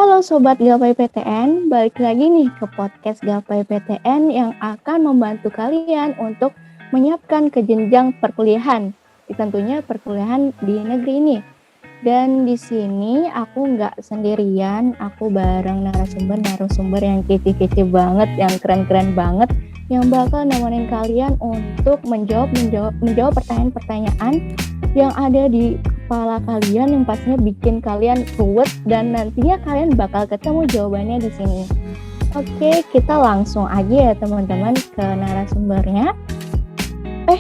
Halo Sobat Gapai PTN, balik lagi nih ke podcast Gapai PTN yang akan membantu kalian untuk menyiapkan ke jenjang perkuliahan. Tentunya perkuliahan di negeri ini. Dan di sini aku nggak sendirian, aku bareng narasumber yang kece-kece banget, yang keren-keren banget, yang bakal nemenin kalian untuk menjawab pertanyaan-pertanyaan yang ada di kepala kalian yang pastinya bikin kalian ruwet dan nantinya kalian bakal ketemu jawabannya di sini. Oke, kita langsung aja ya teman-teman ke narasumbernya.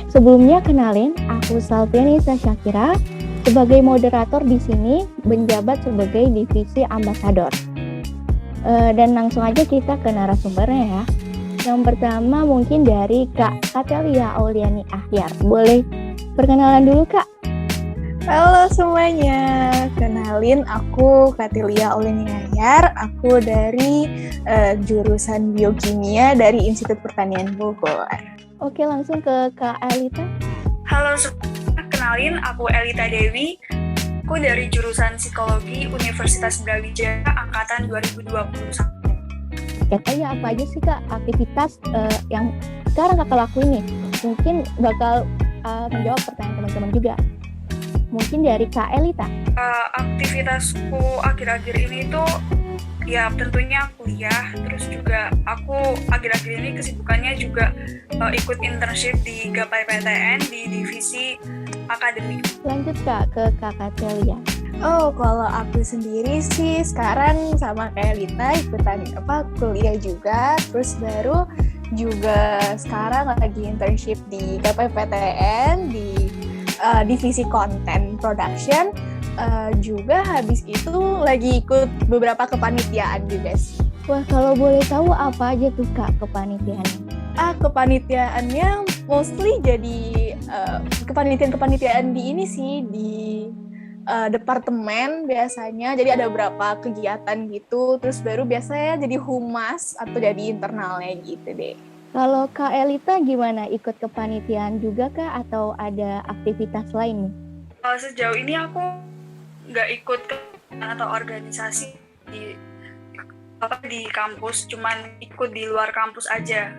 Sebelumnya kenalin, aku Salvianisa Syakira sebagai moderator di sini menjabat sebagai divisi ambasador. Dan langsung aja kita ke narasumbernya ya. Yang pertama mungkin dari Kak Katelia Auliani Ahyar. Boleh perkenalan dulu Kak? Halo semuanya, kenalin aku Katelia Auliani Ahyar. Aku dari jurusan Biokimia dari Institut Pertanian Bogor. Oke, langsung ke Kak Elita. Halo semuanya, kenalin aku Elita Dewi. Aku dari jurusan Psikologi Universitas Brawijaya angkatan 2021. Katanya apa aja sih Kak aktivitas yang sekarang Kakak lakuin nih? Mungkin bakal menjawab pertanyaan teman-teman juga. Mungkin dari Kak Elita. Aktivitasku akhir-akhir ini tuh ya tentunya kuliah, terus juga aku akhir-akhir ini kesibukannya juga ikut internship di Gapai PTN di divisi akademik. Lanjut Kak ke Kak Katelia. Oh, kalau aku sendiri sih sekarang sama kayak Lita ikutan kuliah juga, terus baru juga sekarang lagi internship di Gapai PTN di divisi content production. Juga habis itu lagi ikut beberapa kepanitiaan juga sih. Wah, kalau boleh tahu apa aja tuh Kak kepanitiaannya? Kepanitiaannya mostly jadi kepanitiaan di ini sih di departemen biasanya. Jadi ada beberapa kegiatan gitu, terus baru biasanya jadi humas atau jadi internalnya gitu deh. Kalau Kak Elita gimana? Ikut kepanitiaan juga kah atau ada aktivitas lain nih? Sejauh ini aku nggak ikut atau organisasi di kampus, cuman ikut di luar kampus aja.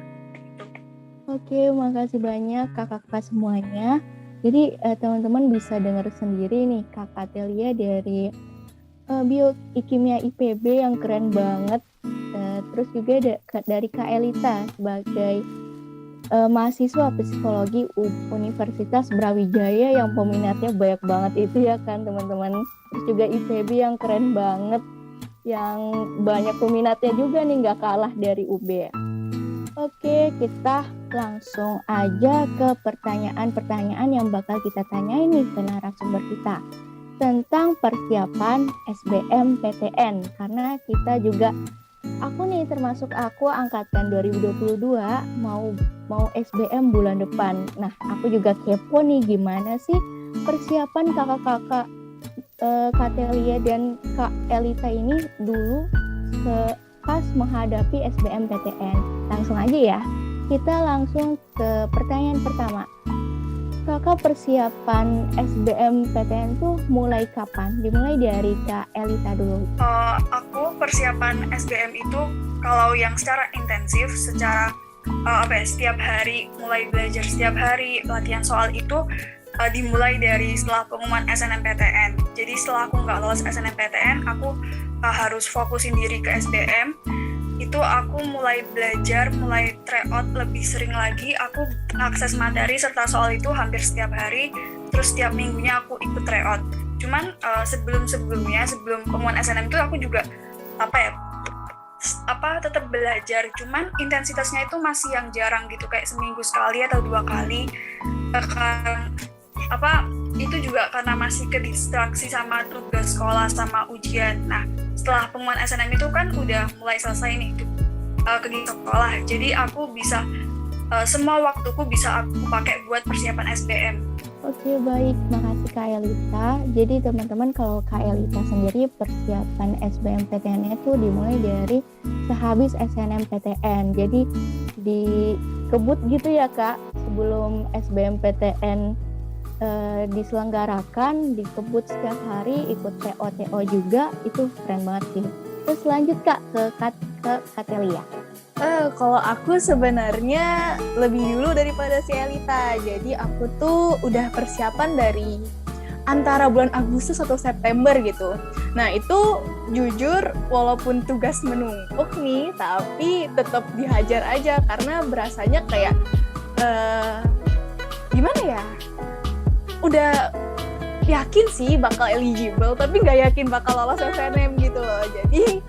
Oke, makasih banyak kakak-kakak semuanya. Jadi teman-teman bisa dengar sendiri nih Kak Katelia dari Biokimia IPB yang keren banget. Terus juga dari Kak Elita sebagai mahasiswa psikologi Universitas Brawijaya yang peminatnya banyak banget itu ya kan teman-teman. Terus juga IPB yang keren banget, yang banyak peminatnya juga nih, nggak kalah dari UB. Oke, kita langsung aja ke pertanyaan-pertanyaan yang bakal kita tanyain nih ke narasumber kita tentang persiapan SBMPTN, karena kita juga termasuk aku angkatan 2022 mau SBM bulan depan. Nah, aku juga kepo nih gimana sih persiapan kakak-kakak Katelia dan Kak Elita ini dulu pas menghadapi SBMPTN. Langsung aja ya, kita langsung ke pertanyaan pertama. Kakak persiapan SBMPTN tuh mulai kapan? Dimulai dari Kak Elita dulu. Aku persiapan SBM itu kalau yang secara intensif, secara setiap hari, mulai belajar setiap hari, latihan soal itu dimulai dari setelah pengumuman SNMPTN. Jadi setelah aku nggak lolos SNMPTN, aku harus fokusin diri ke SBM. Itu aku mulai belajar, mulai tryout lebih sering lagi. Aku akses materi serta soal itu hampir setiap hari. Terus setiap minggunya aku ikut tryout. Cuman sebelum pengumuman SNM itu aku juga tetap belajar. Cuman intensitasnya itu masih yang jarang gitu, kayak seminggu sekali atau 2 kali. Itu juga karena masih kedistraksi sama tugas sekolah sama ujian. Nah, setelah pengumuman SNM itu kan udah mulai selesai nih kegiatan sekolah. Jadi aku bisa semua waktuku bisa aku pakai buat persiapan SBM. Oke, baik, makasih Kak Elita. Jadi teman-teman, kalau Kak Elita sendiri persiapan SBMPTN itu dimulai dari sehabis SNMPTN. Jadi dikebut gitu ya Kak, sebelum SBMPTN diselenggarakan, dikebut setiap hari, ikut TO juga, itu keren banget sih. Terus lanjut Kak ke Katelia. Kalau aku sebenarnya lebih dulu daripada si Elita. Jadi aku tuh udah persiapan dari antara bulan Agustus atau September gitu. Nah itu jujur walaupun tugas menumpuk nih, tapi tetap dihajar aja karena berasanya kayak gimana ya? Udah yakin sih bakal eligible, tapi nggak yakin bakal lolos SNM gitu loh. Jadi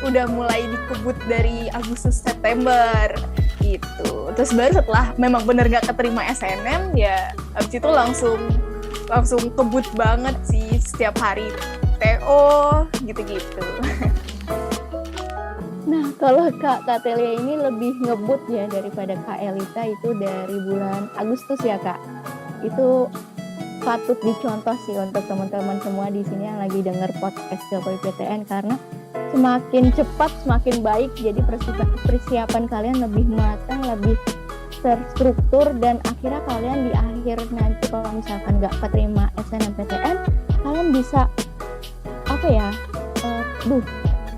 udah mulai dikebut dari Agustus September gitu. Terus baru setelah memang bener nggak keterima SNM ya abis itu langsung kebut banget sih setiap hari TO gitu-gitu. Nah kalau Kak Katelia ini lebih ngebut ya daripada Kak Elita, itu dari bulan Agustus ya Kak. Itu patut dicontoh sih untuk teman-teman semua di sini yang lagi denger podcast KPPTN, karena semakin cepat semakin baik. Jadi persiapan kalian lebih matang, lebih terstruktur, dan akhirnya kalian di akhir nanti kalau misalkan nggak keterima SNMPTN, kalian bisa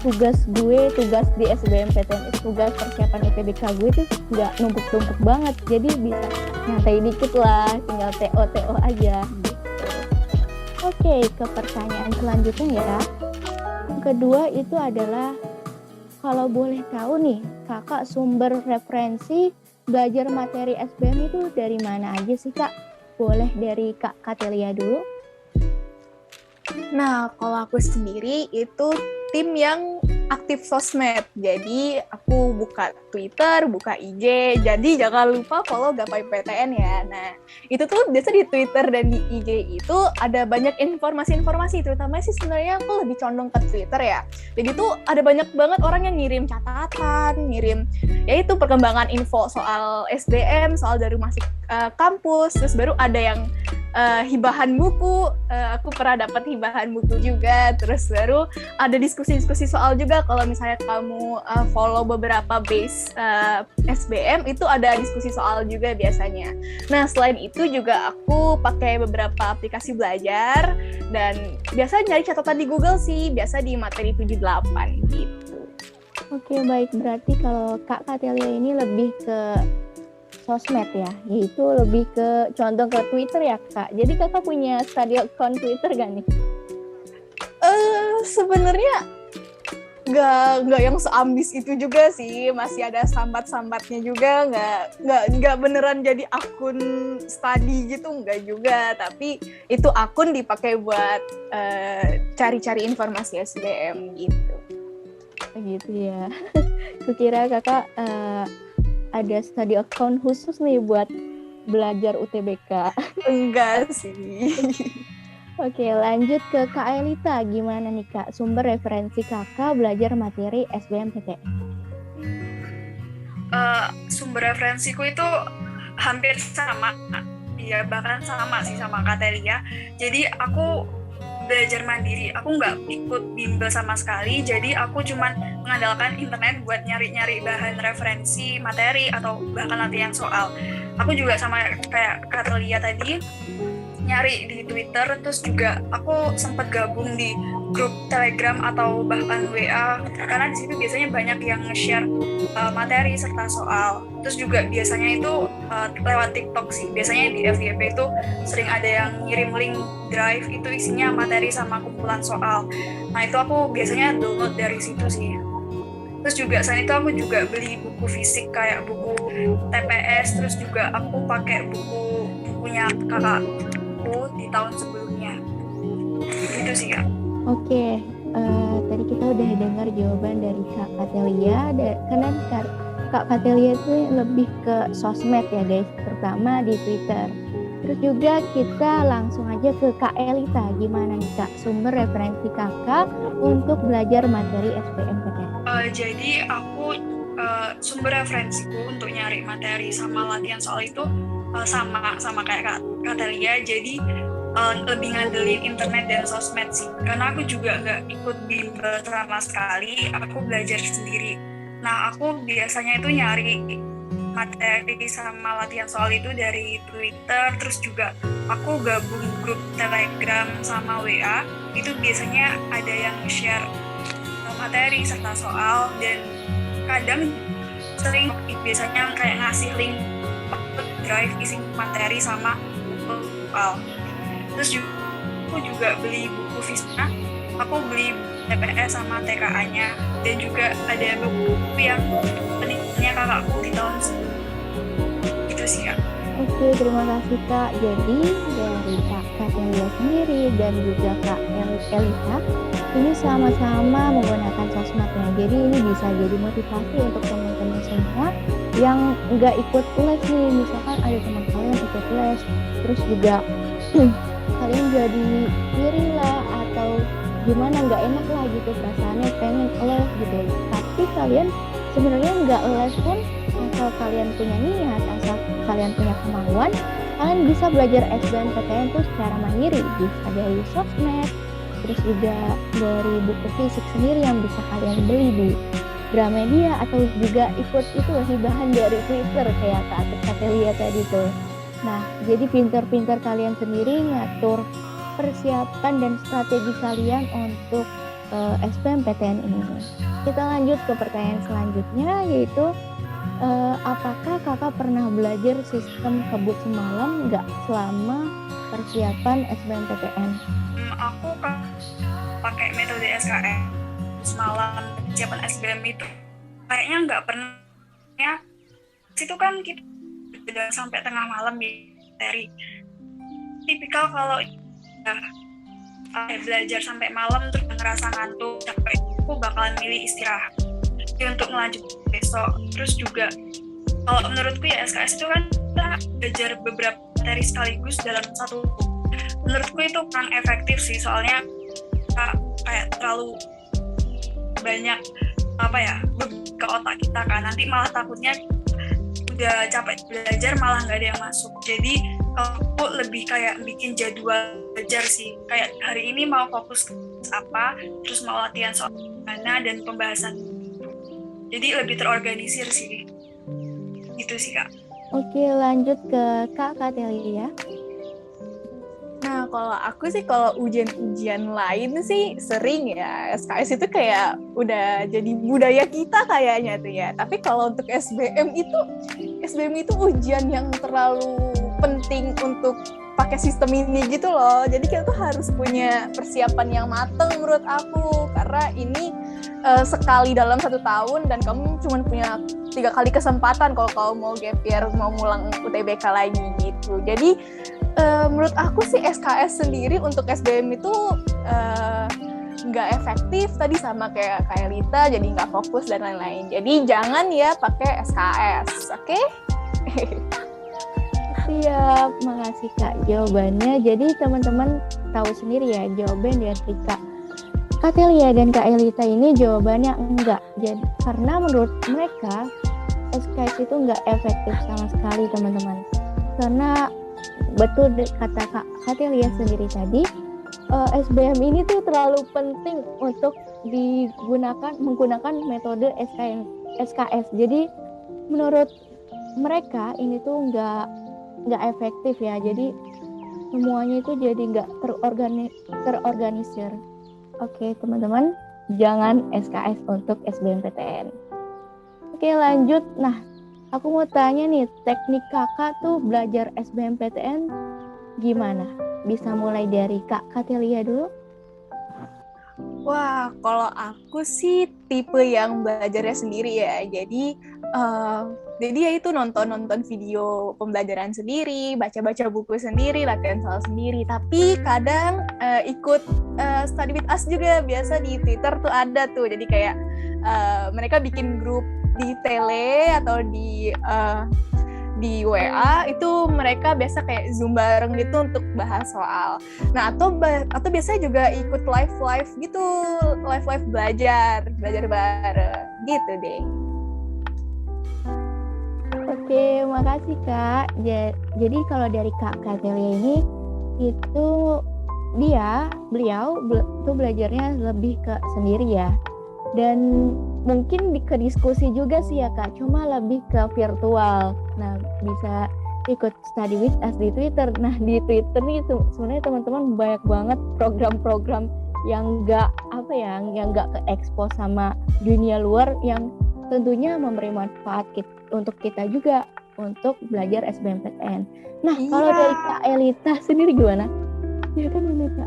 tugas di SBMPTN, tugas persiapan UTBK gue itu nggak numpuk-numpuk banget, jadi bisa nyantai dikit lah, tinggal TO aja gitu. Oke, ke pertanyaan selanjutnya ya. Yang kedua itu adalah, kalau boleh tahu nih Kakak, sumber referensi belajar materi SBM itu dari mana aja sih Kak? Boleh dari Kak Katelia dulu. Nah, kalau aku sendiri itu tim yang aktif sosmed. Jadi aku buka Twitter, buka IG. Jadi jangan lupa follow Gapai PTN ya. Nah, itu tuh biasa di Twitter dan di IG itu ada banyak informasi-informasi. Terutama sih sebenarnya aku lebih condong ke Twitter ya. Jadi tuh ada banyak banget orang yang ngirim catatan, ngirim yaitu perkembangan info soal SBM, soal dari masuk kampus. Terus baru ada yang hibahan buku, aku pernah dapat hibahan buku juga. Terus baru ada diskusi-diskusi soal juga. Kalau misalnya kamu follow beberapa base SBM, itu ada diskusi soal juga biasanya. Nah, selain itu juga aku pakai beberapa aplikasi belajar, dan biasa nyari catatan di Google sih, biasa di materi 78 gitu. Oke, baik. Berarti kalau Kak Katelia ini lebih ke sosmed ya, yaitu lebih ke contoh ke Twitter ya Kak. Jadi Kakak punya study account Twitter gak nih? Sebenarnya nggak yang seambis itu juga sih, masih ada sambat-sambatnya juga, nggak beneran jadi akun study gitu, nggak juga, tapi itu akun dipakai buat cari-cari informasi SBM gitu. Gitu ya. Kukira Kakak ada study account khusus nih buat belajar UTBK. Enggak sih. Oke, lanjut ke Kak Elita. Gimana nih Kak, sumber referensi Kakak belajar materi SBMPTN? Sumber referensiku itu hampir sama, ya bahkan sama sih sama Katelia. Jadi aku belajar mandiri, aku nggak ikut bimbel sama sekali, jadi aku cuman mengandalkan internet buat nyari-nyari bahan referensi materi atau bahkan latihan soal. Aku juga sama kayak Katelia tadi, nyari di Twitter, terus juga aku sempat gabung di grup Telegram atau bahkan WA, karena di situ biasanya banyak yang nge-share materi serta soal. Terus juga biasanya itu lewat TikTok sih, biasanya di FYP itu sering ada yang ngirim link drive, itu isinya materi sama kumpulan soal. Nah itu aku biasanya download dari situ sih. Terus juga selain itu aku juga beli buku fisik kayak buku TPS, terus juga aku pakai bukunya kakakku di tahun sebelumnya. Gitu sih Kak. Oke, tadi kita udah dengar jawaban dari Kak Katelia, karena Kak Katelia itu lebih ke sosmed ya guys, terutama di Twitter. Terus juga kita langsung aja ke Kak Elita. Gimana nih Kak, sumber referensi Kakak untuk belajar materi SBMPTN? Jadi aku sumber referensiku untuk nyari materi sama latihan soal itu sama kayak Katelia. Jadi lebih ngandelin internet dan sosmed sih, karena aku juga nggak ikut bimbel sama sekali, aku belajar sendiri. Nah aku biasanya itu nyari materi sama latihan soal itu dari Twitter, terus juga aku gabung grup Telegram sama WA, itu biasanya ada yang share materi serta soal, dan kadang sering biasanya kayak ngasih link drive isi materi sama soal. Terus juga aku juga beli buku Visna, aku beli TPS sama TKA-nya, dan juga ada buku yang peningnya kakakku di tahun itu sih Kak. Oke, terima kasih Kak. Jadi dari Kak Katelia sendiri dan juga Kak Elita ini sama-sama menggunakan sosmednya. Jadi ini bisa jadi motivasi untuk teman-teman semua yang nggak ikut les nih. Misalkan ada teman kalian ikut les, terus juga kalian jadi iri lah atau gimana, nggak enak lah gitu perasaannya, pengen les gitu. Tapi kalian sebenarnya nggak les pun, asal kalian punya niat, asal kalian punya kemauan, kalian bisa belajar SBMPTN tuh secara mandiri. Bisa dari sosmed, terus juga dari buku fisik sendiri yang bisa kalian beli di Gramedia, atau juga ikut itu hibahan dari Twitter kayak Kak Katelia tadi tuh. Nah, jadi pintar-pintar kalian sendiri ngatur persiapan dan strategi kalian untuk SBMPTN ini. Kita lanjut ke pertanyaan selanjutnya, yaitu apakah kakak pernah belajar sistem kebut semalam nggak selama persiapan SBMPTN? Aku pakai metode SKS semalam persiapan SBM itu kayaknya nggak pernah ya. Situ kan kita udah sampai tengah malam di materi. Tipikal kalau belajar sampai malam terus ngerasa ngantuk capek, aku bakalan milih istirahat untuk melanjutkan besok. Terus juga kalau menurutku ya SKS itu kan kita belajar beberapa materi sekaligus dalam satu. Menurutku itu kurang efektif sih, soalnya kayak terlalu banyak ke otak kita kan, nanti malah takutnya udah capek belajar malah nggak ada yang masuk. Jadi aku lebih kayak bikin jadwal belajar sih, kayak hari ini mau fokus apa, terus mau latihan soal mana dan pembahasan. Jadi lebih terorganisir sih, gitu sih Kak. Oke, lanjut ke Kak Katelia. Nah, kalau aku sih kalau ujian-ujian lain sih sering ya. SKS itu kayak udah jadi budaya kita kayaknya tuh ya. Tapi kalau untuk SBM itu ujian yang terlalu penting untuk pakai sistem ini gitu loh. Jadi kita tuh harus punya persiapan yang matang menurut aku. Karena ini sekali dalam 1 tahun dan kamu cuma punya 3 kali kesempatan kalau kamu mau gap year, mau ngulang UTBK lagi gitu. Jadi menurut aku sih SKS sendiri untuk SBM itu nggak efektif tadi, sama kayak Lita, jadi nggak fokus dan lain-lain. Jadi jangan ya pakai SKS, oke? Siap, makasih Kak jawabannya. Jadi teman-teman tahu sendiri ya jawaban dari Kak Katelia dan Kak Elita ini jawabannya enggak. Jadi karena menurut mereka SKS itu enggak efektif sama sekali teman-teman. Karena betul kata Kak Katelia sendiri tadi, SBM ini tuh terlalu penting untuk menggunakan metode SKS. Jadi menurut mereka ini tuh nggak efektif ya. Jadi semuanya itu jadi nggak terorganisir. Oke teman-teman, jangan SKS untuk SBMPTN. Oke lanjut. Nah, aku mau tanya nih, teknik kakak tuh belajar SBMPTN gimana? Bisa mulai dari Kak Katelia dulu. Wah, kalau aku sih tipe yang belajarnya sendiri ya. Jadi ya itu nonton video pembelajaran sendiri, baca-baca buku sendiri, latihan soal sendiri. Tapi kadang ikut study with us juga, biasa di Twitter tuh ada tuh. Jadi kayak mereka bikin grup di tele atau di WA, itu mereka biasa kayak Zoom bareng gitu untuk bahas soal. Nah, atau biasanya juga ikut live gitu, live belajar bareng gitu deh. Oke, makasih Kak. Jadi kalau dari Kak Katelia ini, itu beliau tuh belajarnya lebih ke sendiri ya. Dan mungkin ke diskusi juga sih ya Kak, cuma lebih ke virtual. Nah, bisa ikut study with us di Twitter. Nah, di Twitter nih sebenarnya teman-teman banyak banget program-program yang nggak apa ya, yang nggak ke expose sama dunia luar, yang tentunya memberi manfaat untuk kita juga untuk belajar SBMPTN. Nah, kalau dari Kak Elita sendiri gimana? Ya kan Elita.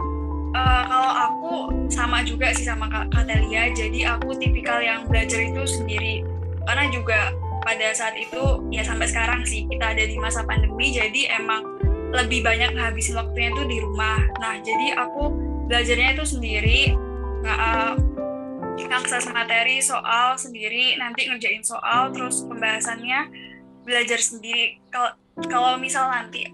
Kalau aku sama juga sih sama Kak Telia, jadi aku tipikal yang belajar itu sendiri. Karena juga pada saat itu, ya sampai sekarang sih, kita ada di masa pandemi, jadi emang lebih banyak ngabisin waktunya itu di rumah. Nah, jadi aku belajarnya itu sendiri, ngakses materi, soal sendiri, nanti ngerjain soal, terus pembahasannya belajar sendiri. Kalau misal nanti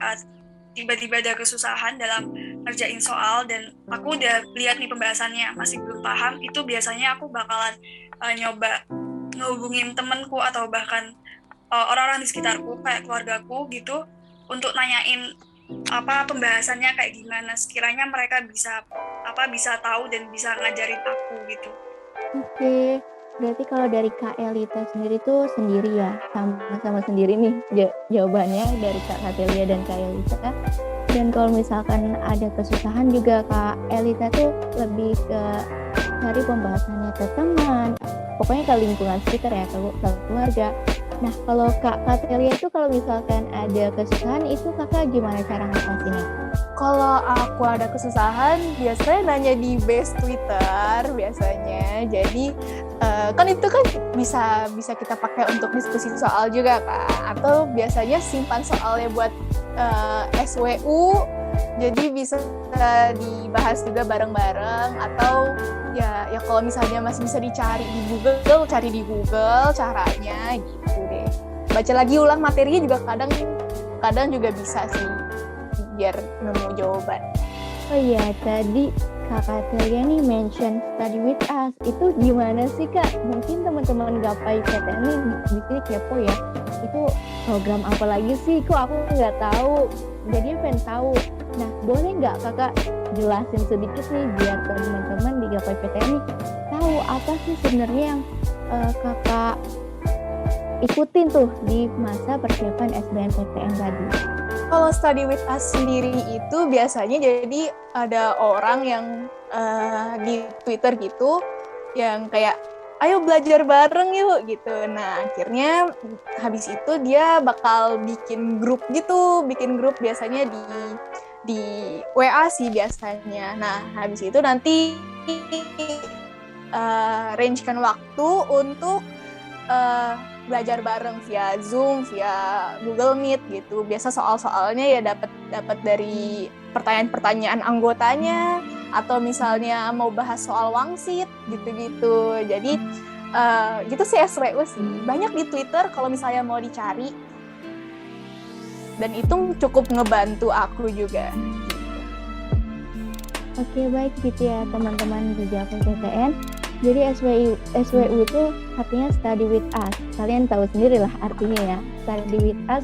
tiba-tiba ada kesusahan dalam ngerjain soal dan aku udah lihat nih pembahasannya masih belum paham, itu biasanya aku bakalan nyoba ngehubungin temenku atau bahkan orang-orang di sekitarku kayak keluargaku gitu untuk nanyain apa pembahasannya kayak gimana, sekiranya mereka bisa tahu dan bisa ngajarin aku gitu. Oke, berarti kalau dari Kak Elita sendiri tuh sendiri ya, sama-sama sendiri nih jawabannya dari Kak Telia dan Kak Elita. Dan kalau misalkan ada kesusahan juga Kak Elita tuh lebih ke cari pembahasannya ke teman, pokoknya ke lingkungan sekitar ya, ke keluarga. Nah, kalau Kak Telia itu kalau misalkan ada kesusahan itu kakak gimana cara ngatasinnya? Kalau aku ada kesusahan, biasanya nanya di base Twitter biasanya. Jadi kan itu kan bisa kita pakai untuk diskusi soal juga kan. Atau biasanya simpan soalnya buat SWU. Jadi bisa dibahas juga bareng-bareng. Atau ya kalau misalnya masih bisa dicari di Google, cari di Google caranya gitu deh. Baca lagi ulang materinya juga kadang juga bisa sih, biar nemu jawaban. Oh iya, tadi Kakak Telia nih mention study with us. Itu gimana sih Kak? Mungkin teman-teman Gapai PTN nih di sini kepo ya. Itu program apa lagi sih? Kok aku nggak tahu? Jadi pengen tahu. Nah, boleh nggak Kakak jelasin sedikit nih biar teman-teman di Gapai PTN nih tahu apa sih sebenarnya yang Kakak ikutin tuh di masa persiapan SBMPTN tadi? Kalau study with us sendiri itu biasanya jadi ada orang yang di Twitter gitu yang kayak ayo belajar bareng yuk gitu. Nah akhirnya habis itu dia bakal bikin grup biasanya di WA sih biasanya. Nah habis itu nanti range-kan waktu untuk belajar bareng via Zoom, via Google Meet gitu. Biasa soal-soalnya ya dapat dari pertanyaan-pertanyaan anggotanya atau misalnya mau bahas soal wangsit gitu-gitu. Jadi gitu sih SWU sih. Banyak di Twitter kalau misalnya mau dicari. Dan itu cukup ngebantu aku juga. Oke, baik gitu ya teman-teman di Gapai PTN. Jadi SWU itu artinya study with us. Kalian tahu sendiri lah artinya ya. Study with us,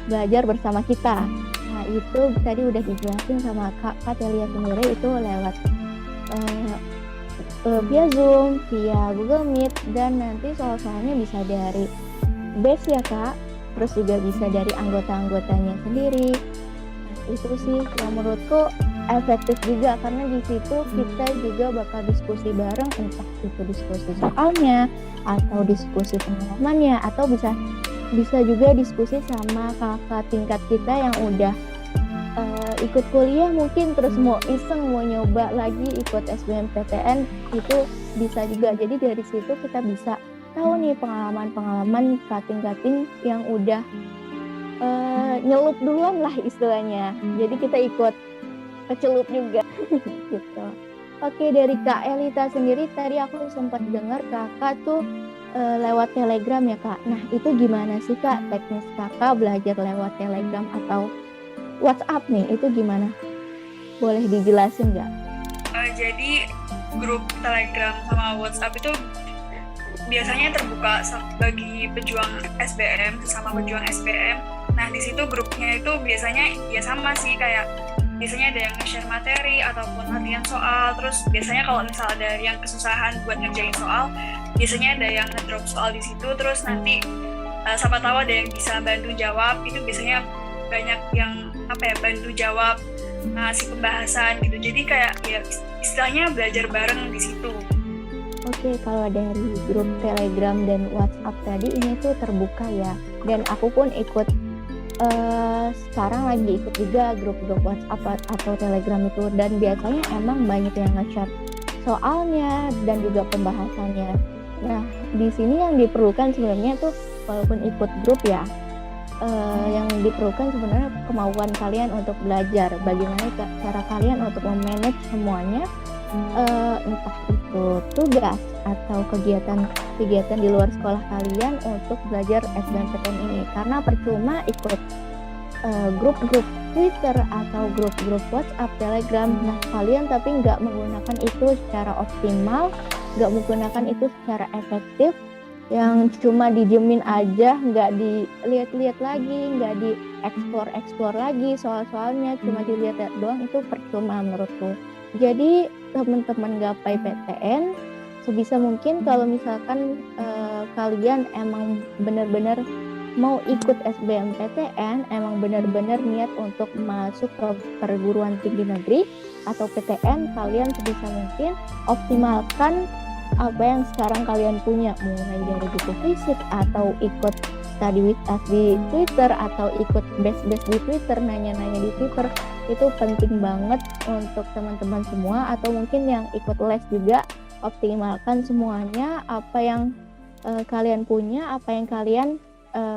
belajar bersama kita. Nah itu tadi udah dijelasin sama Kak Telia sendiri, itu lewat via Zoom, via Google Meet, dan nanti soal-soalnya bisa dari base ya Kak. Terus juga bisa dari anggota-anggotanya sendiri. Itu sih yang menurutku efektif juga, karena di situ kita juga bakal diskusi bareng, entah itu diskusi soalnya atau diskusi pengalamannya, atau bisa juga diskusi sama kakak tingkat kita yang udah ikut kuliah mungkin terus mau nyoba lagi ikut SBMPTN, itu bisa juga. Jadi dari situ kita bisa tahu nih pengalaman kating-kating yang udah nyelup duluan lah istilahnya. Jadi kita ikut kecelup juga gitu. Oke, dari Kak Elita sendiri tadi aku sempat dengar kakak tuh lewat Telegram ya Kak. Nah itu gimana sih Kak teknis kakak belajar lewat Telegram atau WhatsApp nih, itu gimana? Boleh dijelasin nggak? Jadi grup Telegram sama WhatsApp itu biasanya terbuka bagi pejuang SBM sama pejuang SBM. Nah di situ grupnya itu biasanya ya sama sih, kayak biasanya ada yang nge-share materi ataupun latihan soal. Terus biasanya kalau misal ada yang kesusahan buat ngerjain soal, biasanya ada yang ngedrop soal di situ. Terus nanti siapa tahu ada yang bisa bantu jawab. Itu biasanya banyak yang bantu jawab, ngasih pembahasan gitu. Jadi kayak ya istilahnya belajar bareng di situ. Oke, kalau dari grup Telegram dan WhatsApp tadi ini tuh terbuka ya. Dan aku pun ikut sekarang lagi ikut juga grup-grup WhatsApp atau Telegram itu, dan biasanya emang banyak yang nge-share soalnya dan juga pembahasannya. Nah, di sini yang diperlukan sebenarnya tuh walaupun ikut grup ya, yang diperlukan sebenarnya kemauan kalian untuk belajar. Bagaimana cara kalian untuk memanage semuanya, entah itu tugas atau kegiatan di luar sekolah kalian untuk belajar SBMPTN ini. Karena percuma ikut grup-grup Twitter atau grup-grup WhatsApp, Telegram, nah kalian tapi nggak menggunakan itu secara optimal, nggak menggunakan itu secara efektif, yang cuma didiemin aja, nggak dilihat-lihat lagi, nggak dieksplor lagi soal-soalnya, cuma dilihat doang, itu percuma menurutku. Jadi teman-teman gapai PTN sebisa mungkin kalau misalkan kalian emang benar-benar mau ikut SBMPTN, emang benar-benar niat untuk masuk ke perguruan tinggi negeri atau PTN, kalian sebisa mungkin optimalkan apa yang sekarang kalian punya, mulai dari buku fisik atau ikut study with us di Twitter atau ikut base di Twitter, nanya-nanya di Twitter. Itu penting banget untuk teman-teman semua, atau mungkin yang ikut les juga, optimalkan semuanya apa yang kalian punya, apa yang kalian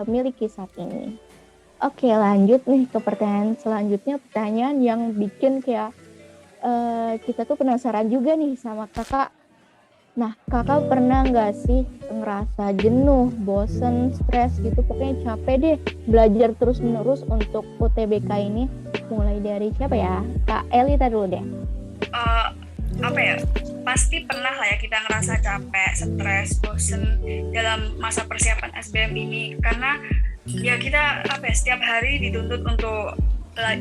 miliki saat ini. Oke, lanjut nih ke pertanyaan selanjutnya, pertanyaan yang bikin kayak kita tuh penasaran juga nih sama kakak. Nah, kakak pernah nggak sih ngerasa jenuh, bosen, stres gitu, pokoknya capek deh belajar terus-menerus untuk UTBK ini? Mulai dari siapa ya? Kak Elita dulu deh. Apa ya? Pasti pernah lah ya kita ngerasa capek, stres, bosen dalam masa persiapan SBM ini, karena ya kita setiap hari dituntut untuk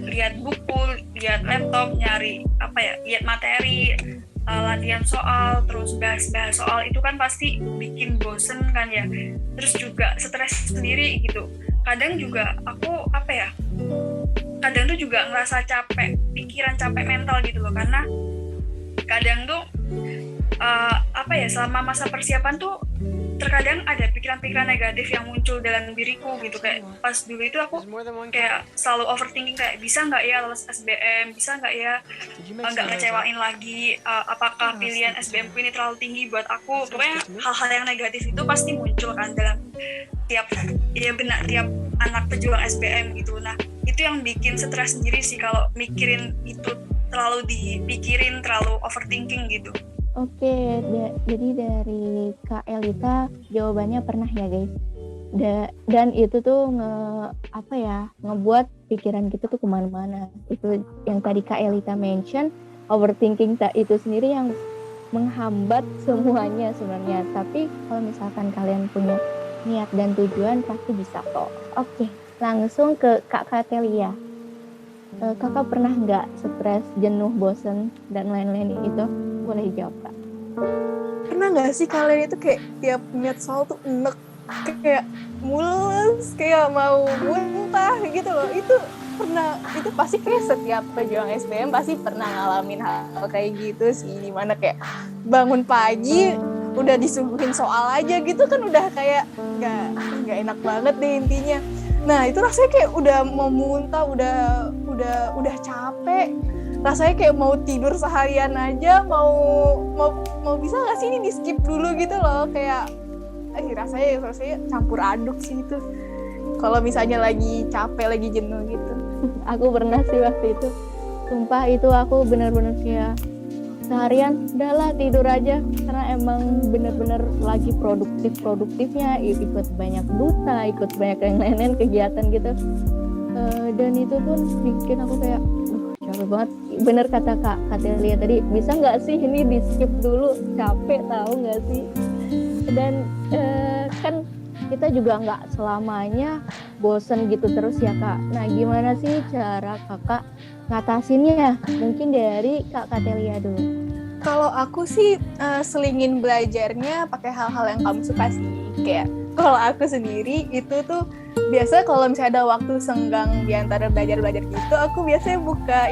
lihat buku, lihat laptop, nyari lihat materi, latihan soal, terus bahas soal, itu kan pasti bikin bosen kan ya. Terus juga stres sendiri gitu. Kadang juga aku kadang tuh juga ngerasa capek, pikiran, capek mental gitu loh, karena kadang tuh selama masa persiapan tuh terkadang ada pikiran-pikiran negatif yang muncul dalam diriku gitu. Kayak pas dulu itu aku kayak selalu overthinking, kayak bisa nggak ya lolos SBM, bisa nggak ya nggak ngecewain lagi, apakah pilihan SBM ku ini terlalu tinggi buat aku. Pokoknya hal-hal yang negatif itu pasti muncul kan dalam tiap anak pejuang SBM gitu. Nah, itu yang bikin stres sendiri sih kalau mikirin itu, terlalu dipikirin, terlalu overthinking gitu. Oke, jadi dari Kak Elita jawabannya pernah ya guys. Dan itu tuh ngebuat pikiran kita tuh kemana-mana. Itu yang tadi Kak Elita mention, overthinking itu sendiri yang menghambat semuanya sebenarnya. Tapi kalau misalkan kalian punya niat dan tujuan, pasti bisa kok. Oke, langsung ke Kak Katelia. Kakak pernah nggak stres, jenuh, bosen, dan lain-lain itu? Boleh jawab, Kak. Pernah nggak sih kalian itu kayak tiap lihat soal tuh enek, kayak mules, kayak mau muntah gitu loh? Itu pernah, itu pasti kayak setiap pejuang SBM pasti pernah ngalamin hal kayak gitu sih, dimana kayak bangun pagi udah disuguhin soal aja gitu kan, udah kayak nggak enak banget deh intinya. Nah, itu rasanya kayak udah mau muntah, udah capek. Rasanya kayak mau tidur seharian aja, mau bisa nggak sih ini di skip dulu gitu loh, kayak rasanya campur aduk sih itu. Kalau misalnya lagi capek, lagi jenuh gitu. Aku pernah sih waktu itu. Sumpah itu aku benar-benar kayak seharian udahlah tidur aja, karena emang benar-benar lagi produktifnya, ikut banyak duta, ikut banyak yang lain-lain kegiatan gitu. Dan itu pun bikin aku kayak capek banget. Bener kata Kak Katelia tadi, bisa nggak sih ini di skip dulu, capek tahu nggak sih. Dan kan kita juga nggak selamanya bosen gitu terus ya Kak. Nah, gimana sih cara Kakak ngatasinnya? Mungkin dari Kak Katelia dulu. Kalau aku sih selingin belajarnya pakai hal-hal yang kamu suka sih. Kayak kalau aku sendiri itu tuh biasa kalau misalnya ada waktu senggang di antara belajar gitu, aku biasanya buka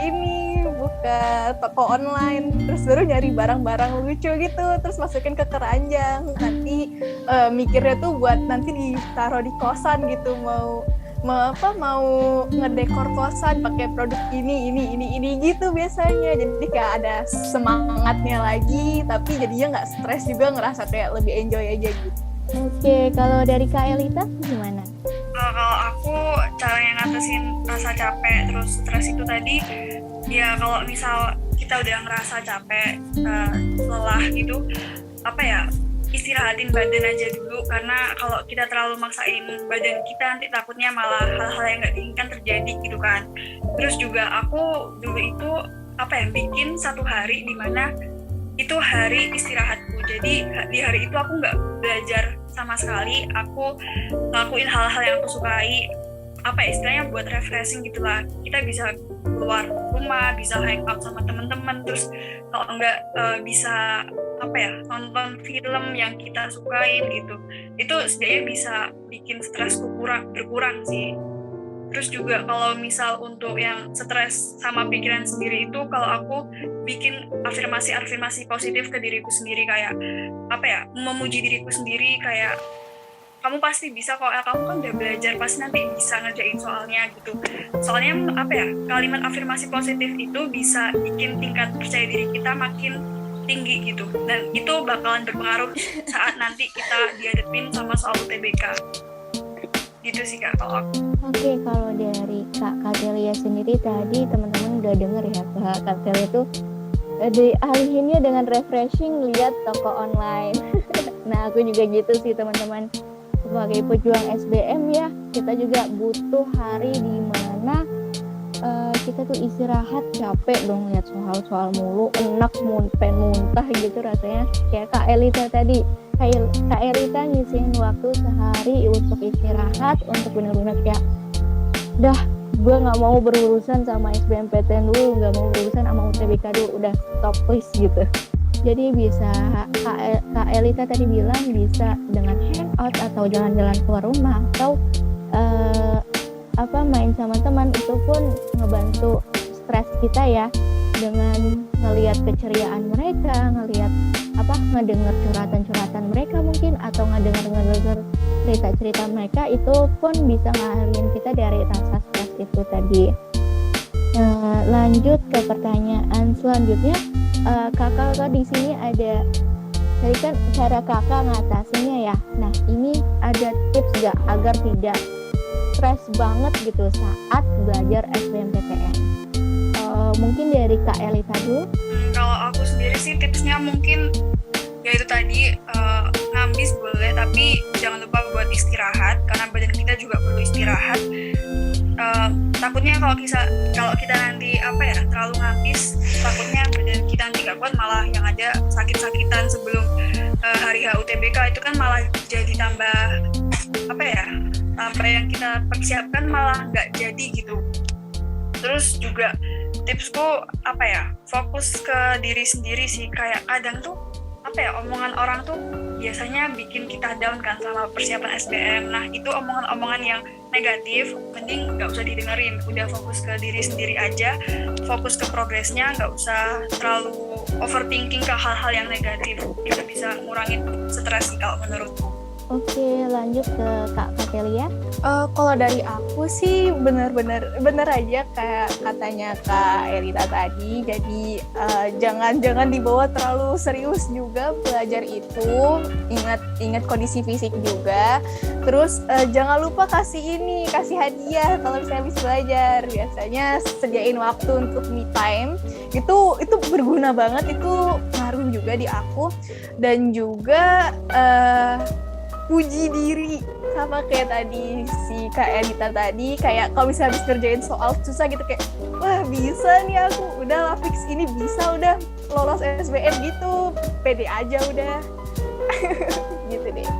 ke toko online, terus baru nyari barang-barang lucu gitu, terus masukin ke keranjang. Nanti mikirnya tuh buat nanti ditaruh di kosan gitu, mau ngedekor kosan pakai produk ini gitu biasanya. Jadi kayak ada semangatnya lagi, tapi jadinya nggak stres juga, ngerasa kayak lebih enjoy aja gitu. Oke, kalau dari Kak Elita gimana? Kalau aku caranya ngatasin rasa capek terus stres itu tadi, ya kalau misal kita udah ngerasa capek, lelah gitu, istirahatin badan aja dulu, karena kalau kita terlalu maksain badan kita nanti takutnya malah hal-hal yang nggak diinginkan terjadi gitu kan. Terus juga aku dulu itu bikin satu hari di mana itu hari istirahatku. Jadi di hari itu aku nggak belajar sama sekali, aku ngelakuin hal-hal yang aku sukai, istilahnya buat refreshing gitulah. Kita bisa keluar rumah, bisa hangout sama teman-teman, terus kalau enggak bisa nonton film yang kita sukain gitu. Itu setidaknya bisa bikin stresku berkurang sih. Terus juga kalau misal untuk yang stres sama pikiran sendiri itu, kalau aku bikin afirmasi positif ke diriku sendiri, kayak memuji diriku sendiri, kayak kamu pasti bisa kok, kamu kan udah belajar, pasti nanti bisa ngerjain soalnya gitu. Soalnya kalimat afirmasi positif itu bisa bikin tingkat percaya diri kita makin tinggi gitu, dan itu bakalan berpengaruh saat nanti kita dihadapin sama soal UTBK gitu sih Kak kalau aku. Oke, kalau dari Kak Katelia sendiri tadi teman-teman udah denger ya, Kak Katelia tuh dialihinnya dengan refreshing lihat toko online. Nah, aku juga gitu sih teman-teman. Sebagai pejuang SBM ya, kita juga butuh hari di mana kita tuh istirahat, capek dong lihat soal mulu, enak pengen muntah gitu rasanya. Kayak Kak Elita tadi, Kak Elita ngisiin waktu sehari untuk istirahat, untuk benar-benar kayak dah gue nggak mau berurusan sama SBMPTN dulu, nggak mau berurusan sama UTBK dulu, udah stop please gitu. Jadi bisa Kak Elita tadi bilang bisa dengan hangout atau jalan-jalan keluar rumah atau main sama teman, itu pun ngebantu stres kita ya, dengan ngelihat keceriaan mereka, ngedengar curhatan mereka mungkin, atau ngedengar cerita mereka, itu pun bisa ngalihin kita dari rasa stres itu tadi. Lanjut ke pertanyaan selanjutnya, kakak di sini ada tadi kan cara kakak ngatasinnya ya. Nah, ini ada tips gak agar tidak stres banget gitu saat belajar SBMPTN? Mungkin dari Kak Elita dulu. Kalau aku sendiri sih tipsnya mungkin ya itu tadi, ngambis boleh, tapi jangan lupa buat istirahat, karena badan kita juga perlu istirahat. Takutnya kalau kita nanti terlalu ngambis, takutnya badan kita nanti gak kuat, malah yang ada sakit-sakitan sebelum hari HUTBK itu kan malah jadi tambah apa yang kita persiapkan malah nggak jadi gitu. Terus juga tipsku fokus ke diri sendiri sih. Kayak kadang tuh omongan orang tuh biasanya bikin kita down kan sama persiapan SBM. Nah, itu omongan-omongan yang negatif mending nggak usah didengerin, udah fokus ke diri sendiri aja, fokus ke progresnya, nggak usah terlalu overthinking ke hal-hal yang negatif. Itu bisa ngurangin stres sih kalau menurutku. Oke, lanjut ke Kak Katelia. Kalau dari aku sih bener aja kayak katanya Kak Elita tadi. Jadi jangan dibawa terlalu serius juga belajar itu. Ingat kondisi fisik juga. Terus jangan lupa kasih hadiah kalau misalnya habis belajar. Biasanya sediain waktu untuk me time. Itu berguna banget, itu ngaruh juga di aku. Dan juga puji diri, sama kayak tadi si Kak Elita tadi, kayak kalau misalnya habis ngerjain soal susah gitu, kayak wah bisa nih aku, udah lah fix ini bisa, udah lolos SBM gitu, pede aja udah. Gitu deh.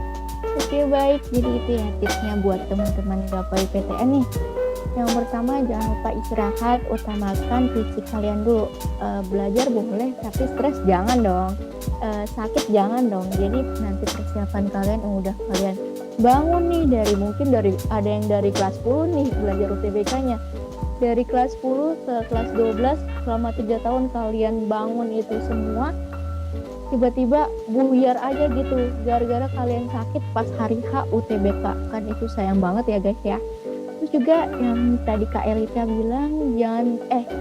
Oke, baik, jadi itu ya tipsnya buat teman-teman gapai PTN nih. Yang pertama, jangan lupa istirahat, utamakan fisik kalian dulu. Belajar boleh, tapi stres jangan dong. Sakit jangan dong. Jadi nanti persiapan kalian udah kalian bangun nih, mungkin ada yang dari kelas 10 nih belajar UTBK-nya. dari kelas 10 ke kelas 12 selama 3 tahun kalian bangun itu semua, tiba-tiba buyar aja gitu gara-gara kalian sakit pas hari H UTBK. Kan itu sayang banget ya guys ya. Terus juga yang tadi Kak Elita bilang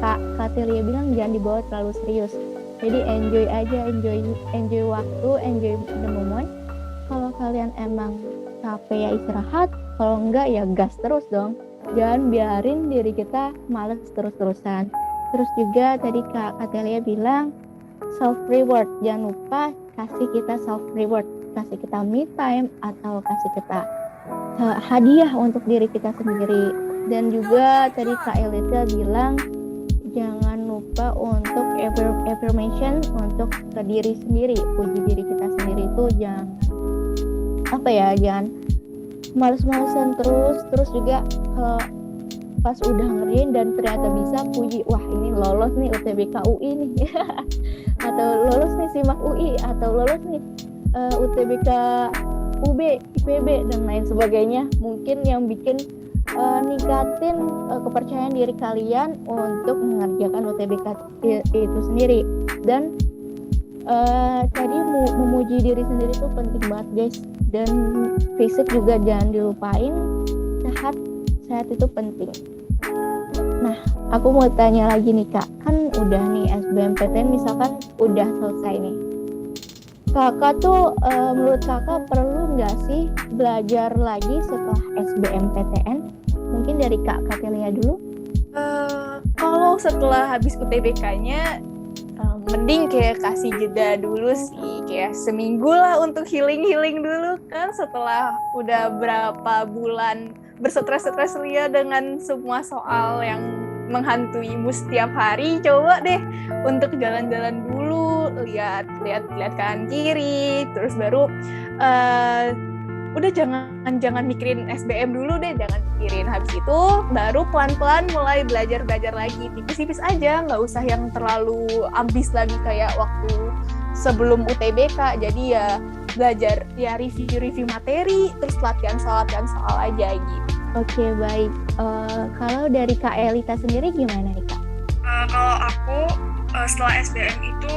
Kak Telia bilang jangan dibawa terlalu serius. Jadi enjoy aja, enjoy waktu, enjoy the moment. Kalau kalian emang capek ya istirahat, kalau enggak ya gas terus dong. Jangan biarin diri kita males terus-terusan. Terus juga tadi Kak Telia bilang self reward, jangan lupa kasih kita self reward, kasih kita me time atau kasih kita hadiah untuk diri kita sendiri. Dan juga tadi Kak Elita bilang jangan lupa untuk affirmation untuk ke diri sendiri, puji diri kita sendiri itu jangan males-malesan terus juga kalau pas udah ngerjain dan ternyata bisa puji, wah ini lolos nih UTBK UI nih atau lolos nih SIMAK UI atau lolos nih UTBK UB, IPB dan lain sebagainya. Mungkin yang bikin ningkatin kepercayaan diri kalian untuk mengerjakan UTBK itu sendiri. Dan tadi memuji diri sendiri itu penting banget guys. Dan fisik juga jangan dilupain, sehat itu penting. Nah, aku mau tanya lagi nih Kak, kan udah nih SBMPTN misalkan udah selesai nih. Kakak tuh menurut kakak perlu nggak sih belajar lagi setelah SBMPTN? Mungkin dari Kak Telia dulu. Kalau setelah habis UTBK-nya mending kayak kasih jeda dulu sih, kayak seminggu lah untuk healing dulu kan, setelah udah berapa bulan berstres-stres ria dengan semua soal yang menghantuimu setiap hari. Coba deh untuk jalan-jalan dulu, lihat kanan kiri, terus baru udah jangan mikirin SBM dulu deh, jangan pikirin. Habis itu baru pelan-pelan mulai belajar lagi, tipis-tipis aja, nggak usah yang terlalu ambis lagi kayak waktu sebelum UTBK. Jadi ya belajar ya review materi, terus latihan soal aja gitu. Oke, baik. Kalau dari Kak Elita sendiri gimana nih Kak? Kalau aku setelah SBM itu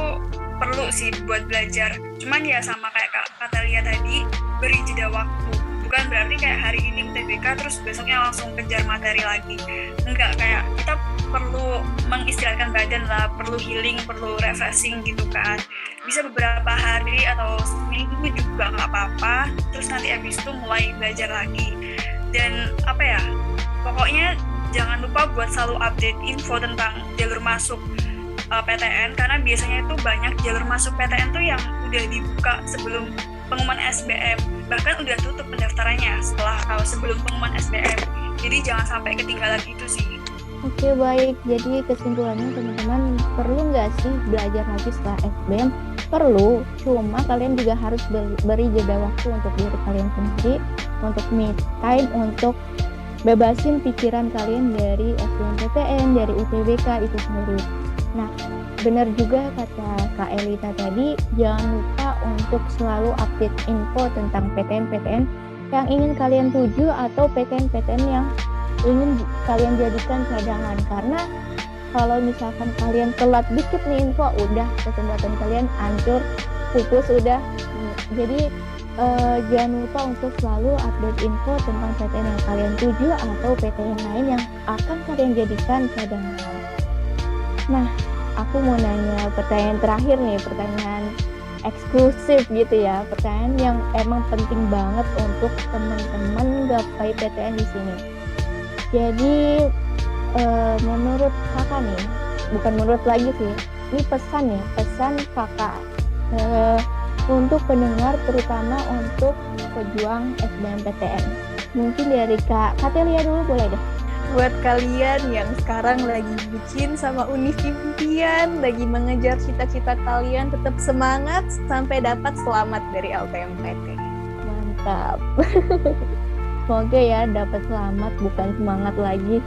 perlu sih buat belajar. Cuman ya sama kayak Kak Telia tadi, beri jeda waktu. Bukan berarti kayak hari ini UTBK terus besoknya langsung kejar materi lagi. Enggak, kayak kita perlu mengistirahatkan badan lah, perlu healing, perlu refreshing gitu kan. Bisa beberapa hari atau seminggu juga nggak apa-apa. Terus nanti abis itu mulai belajar lagi. Dan pokoknya jangan lupa buat selalu update info tentang jalur masuk PTN, karena biasanya itu banyak jalur masuk PTN tuh yang udah dibuka sebelum pengumuman SBM, bahkan udah tutup pendaftarannya sebelum pengumuman SBM. Jadi jangan sampai ketinggalan itu sih. Oke, baik. Jadi kesimpulannya teman-teman, perlu nggak sih belajar lagi setelah SBM? Perlu, cuma kalian juga harus beri jeda waktu untuk diri kalian sendiri, untuk me time, untuk bebasin pikiran kalian dari SBMPTN, dari UTBK itu sendiri. Nah, benar juga kata Kak Elita tadi, jangan lupa untuk selalu update info tentang PTN-PTN yang ingin kalian tuju atau PTN-PTN yang ingin kalian jadikan cadangan. Karena kalau misalkan kalian telat dikit nih info, udah kesempatan kalian hancur, pupus udah. Jadi jangan lupa untuk selalu update info tentang PTN yang kalian tuju atau PTN lain yang akan kalian jadikan cadangan. Nah, aku mau nanya pertanyaan terakhir nih, pertanyaan eksklusif gitu ya, pertanyaan yang emang penting banget untuk teman-teman gapai PTN di sini. Jadi menurut kakak nih, bukan menurut lagi sih, ini pesan kakak untuk pendengar, terutama untuk pejuang SBMPTN. Mungkin dari Kak Telia dulu boleh deh. Buat kalian yang sekarang lagi bucin sama univ impian, lagi mengejar cita-cita kalian, tetap semangat sampai dapat selamat dari LTMPT. Mantap. Semoga ya dapat selamat, bukan semangat lagi.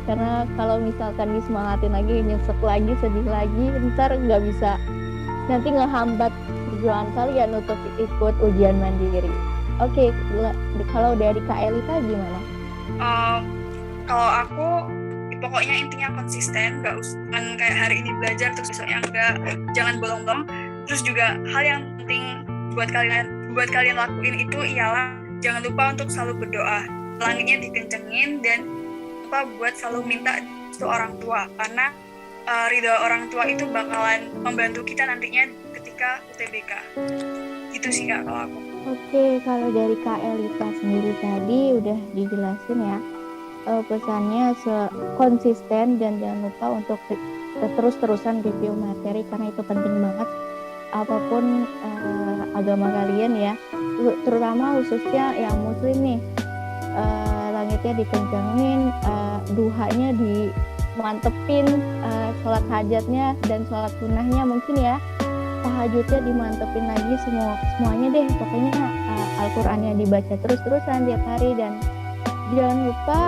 Karena kalau misalkan disemangatin lagi, nyesek lagi, sedih lagi, ntar nggak bisa, nanti ngehambat perjuangan kalian untuk ikut ujian mandiri. Oke, kalau dari Kak Elita gimana? Kalau aku itu pokoknya intinya konsisten, nggak usah kayak hari ini belajar terus besoknya enggak, jangan bolong-bolong. Terus juga hal yang penting buat kalian lakuin itu ialah jangan lupa untuk selalu berdoa, langitnya dikencengin, dan lupa buat selalu minta restu orang tua, karena ridho orang tua itu bakalan membantu kita nantinya ketika UTBK. Gitu sih Kak kalau aku. Oke, kalau dari Kak Elita sendiri tadi udah dijelasin ya, pesannya konsisten dan jangan lupa untuk terus-terusan review materi karena itu penting banget apapun agama kalian ya, terutama khususnya yang muslim nih, langitnya dikencangin, duhanya dimantepin, sholat hajatnya dan sholat sunnahnya mungkin ya, tahajudnya dimantepin lagi, semuanya deh pokoknya. Al-Qur'annya dibaca terus-terusan tiap hari, dan jangan lupa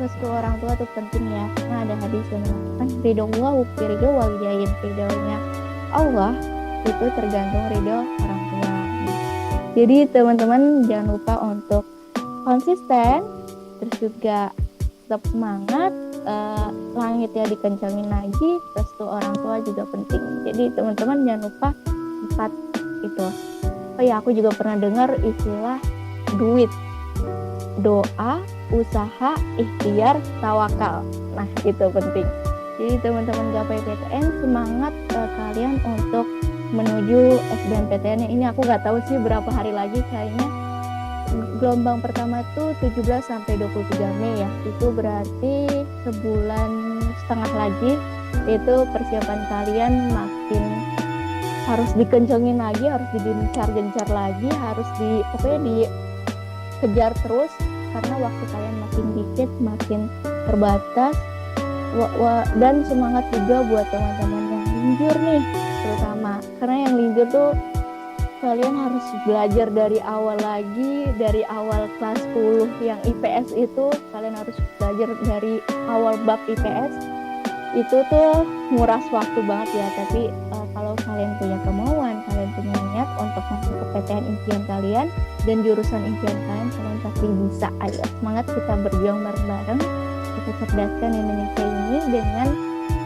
restu orang tua itu penting ya, karena ada hadis yang mengatakan ridho Allah fi ridho walidain, ridhonya Allah itu tergantung ridho orang tua. Jadi teman-teman jangan lupa untuk konsisten, terus juga tetap semangat, langitnya dikencangin lagi, restu orang tua juga penting. Jadi teman-teman jangan lupa 4 itu. Oh ya, aku juga pernah dengar istilah duit, doa, usaha, ikhtiar, tawakal. Nah itu penting. Jadi teman-teman Gapai PTN semangat kalian untuk menuju SBMPTN. Ini aku nggak tahu sih berapa hari lagi, kayaknya gelombang pertama tuh 17 sampai 23 Mei ya. Itu berarti sebulan setengah lagi. Itu persiapan kalian makin harus dikencengin lagi, harus digencar-gencar lagi, harus pokoknya dikejar terus, karena waktu kalian makin dikit, makin terbatas. Dan semangat juga buat teman-teman yang linjur nih, terutama karena yang linjur tuh kalian harus belajar dari awal lagi, dari awal kelas 10 yang IPS itu kalian harus belajar dari awal bab IPS. Itu tuh nguras waktu banget ya, tapi kalau kalian punya kemauan, kalian punya niat untuk masuk ke PTN impian kalian dan jurusan impian kalian pasti bisa. Ayo semangat, kita berjuang bareng-bareng, kita cerdaskan Indonesia ini dengan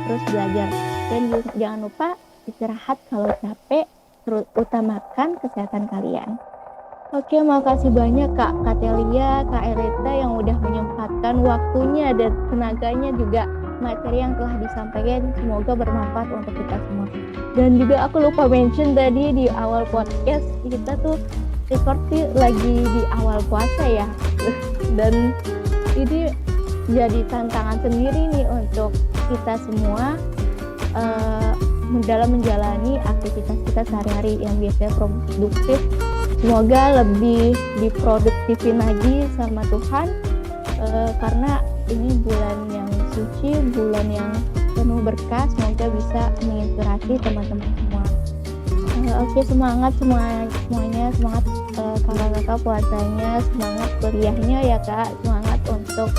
terus belajar. Dan jangan lupa istirahat kalau capek, terus utamakan kesehatan kalian. Oke, makasih banyak Kak Telia, Kak Elita yang udah menyempatkan waktunya dan tenaganya, juga materi yang telah disampaikan semoga bermanfaat untuk kita semua. Dan juga aku lupa mention tadi di awal podcast, kita tuh record lagi di awal puasa ya. Dan ini jadi tantangan sendiri nih untuk kita semua dalam menjalani aktivitas kita sehari-hari yang biasanya produktif. Semoga lebih diproduktifin lagi sama Tuhan, karena ini bulan yang suci, bulan yang penuh berkah. Semoga bisa menginspirasi teman-teman semua. Oke, semangat semuanya, semangat kakak-kakak puasanya, semangat kuliahnya ya Kak, semangat untuk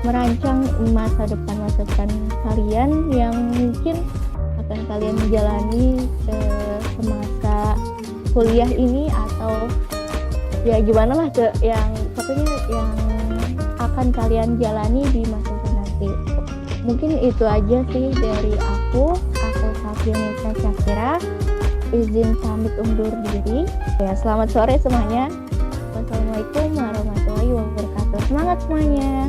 merancang masa depan kalian yang mungkin akan kalian menjalani semasa kuliah ini, atau ya gimana lah yang pokoknya yang akan kalian jalani di masa depan nanti. Mungkin itu aja sih dari aku Safiyunisa Syakira, izin pamit undur diri ya. Selamat sore semuanya. Wassalamualaikum warahmatullahi wabarakatuh. Semangat semuanya.